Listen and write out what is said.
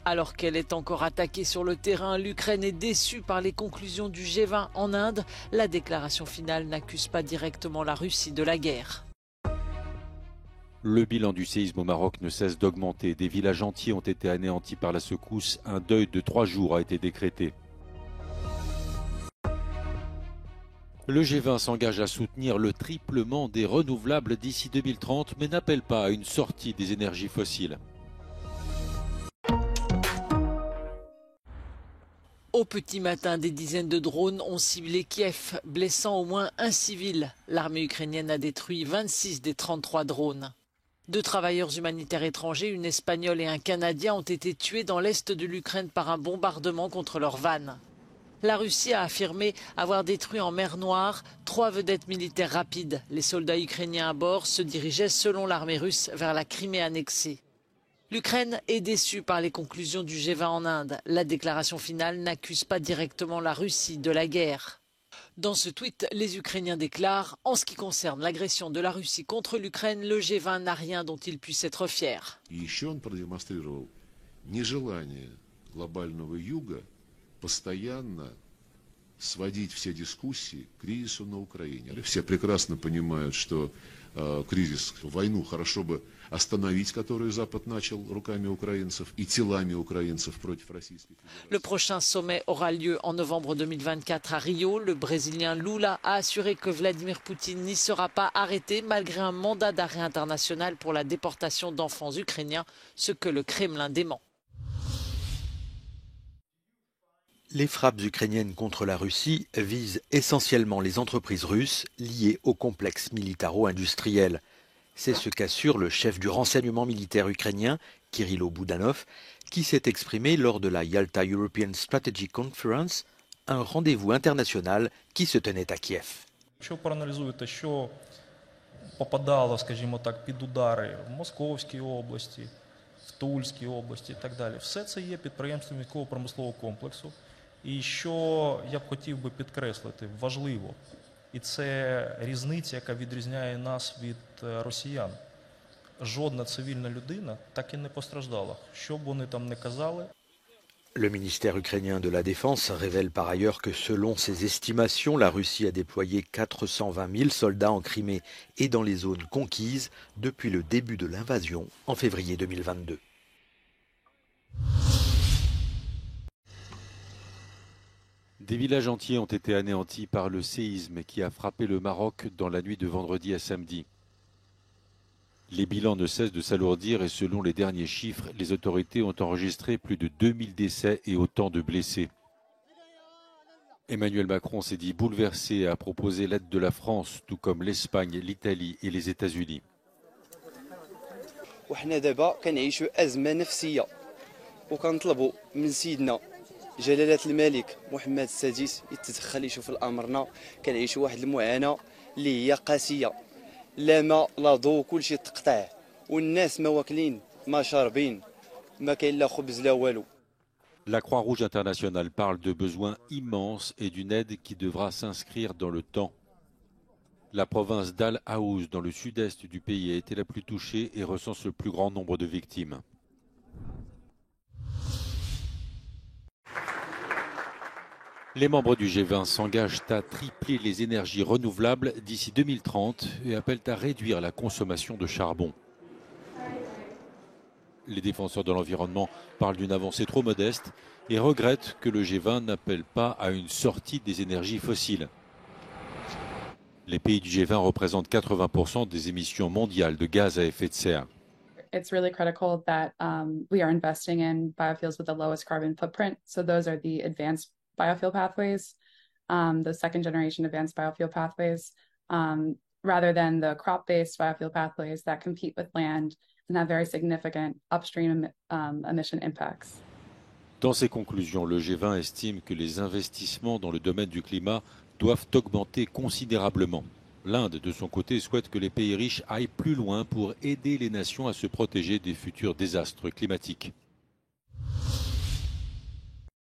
Alors qu'elle est encore attaquée sur le terrain, l'Ukraine est déçue par les conclusions du G20 en Inde. La déclaration finale n'accuse pas directement la Russie de la guerre. Le bilan du séisme au Maroc ne cesse d'augmenter. Des villages entiers ont été anéantis par la secousse. Un deuil de 3 jours a été décrété. Le G20 s'engage à soutenir le triplement des renouvelables d'ici 2030, mais n'appelle pas à une sortie des énergies fossiles. Au petit matin, des dizaines de drones ont ciblé Kiev, blessant au moins un civil. L'armée ukrainienne a détruit 26 des 33 drones. 2 travailleurs humanitaires étrangers, une Espagnole et un Canadien, ont été tués dans l'est de l'Ukraine par un bombardement contre leur van. La Russie a affirmé avoir détruit en mer Noire 3 vedettes militaires rapides. Les soldats ukrainiens à bord se dirigeaient, selon l'armée russe, vers la Crimée annexée. L'Ukraine est déçue par les conclusions du G20 en Inde. La déclaration finale n'accuse pas directement la Russie de la guerre. Dans ce tweet, les Ukrainiens déclarent « En ce qui concerne l'agression de la Russie contre l'Ukraine, le G20 n'a rien dont il puisse être fier. » сводить все дискуссии к кризису на Украине. Все прекрасно понимают, что кризис, войну хорошо бы остановить, которую Запад начал руками украинцев и телами украинцев против Российской Федерации. Le prochain sommet aura lieu en novembre 2024 à Rio. Le Brésilien Lula a assuré que Vladimir Poutine n'y sera pas arrêté malgré un mandat d'arrêt international pour la déportation d'enfants ukrainiens, ce que le Kremlin dément. Les frappes ukrainiennes contre la Russie visent essentiellement les entreprises russes liées au complexe militaro-industriel. C'est ce qu'assure le chef du renseignement militaire ukrainien, Kirilo Boudanov, qui s'est exprimé lors de la Yalta European Strategy Conference, un rendez-vous international qui se tenait à Kiev. І що я б хотів би підкреслити, важливо, і це різниця, яка відрізняє нас від росіян. Жодна цивільна людина так і не постраждала, що б вони там не казали. Le ministère ukrainien de la Défense révèle par ailleurs que selon ses estimations, la Russie a déployé 420 000 soldats en Crimée et dans les zones conquises depuis le début de l'invasion en février 2022. Des villages entiers ont été anéantis par le séisme qui a frappé le Maroc dans la nuit de vendredi à samedi. Les bilans ne cessent de s'alourdir et selon les derniers chiffres, les autorités ont enregistré plus de 2000 décès et autant de blessés. Emmanuel Macron s'est dit bouleversé et a proposé l'aide de la France, tout comme l'Espagne, l'Italie et les États-Unis. جلالة الملك محمد السادس يتدخل يشوف الأمرنا كنعيشوا واحد المعاناة اللي هي قاسية لا ماء لا ضوء كلشي تقطع والناس ما واكلين ما شاربين ما كاين لا خبز لا والو. La Croix-Rouge internationale parle de besoins immenses et d'une aide qui devra s'inscrire dans le temps. La province d'Al Haouz dans le sud-est du pays a été la plus touchée et recense le plus grand nombre de victimes. Les membres du G20 s'engagent à tripler les énergies renouvelables d'ici 2030 et appellent à réduire la consommation de charbon. Les défenseurs de l'environnement parlent d'une avancée trop modeste et regrettent que le G20 n'appelle pas à une sortie des énergies fossiles. Les pays du G20 représentent 80% des émissions mondiales de gaz à effet de serre. It's really critical that we are investing in biofuels with the lowest carbon footprint. So those are the advanced biofuel pathways, the second generation advanced biofuel pathways, rather than the crop-based biofuel pathways that compete with land and have very significant upstream emission impacts. Dans ses conclusions, le G20 estime que les investissements dans le domaine du climat doivent augmenter considérablement. L'Inde, de son côté, souhaite que les pays riches aillent plus loin pour aider les nations à se protéger des futurs désastres climatiques.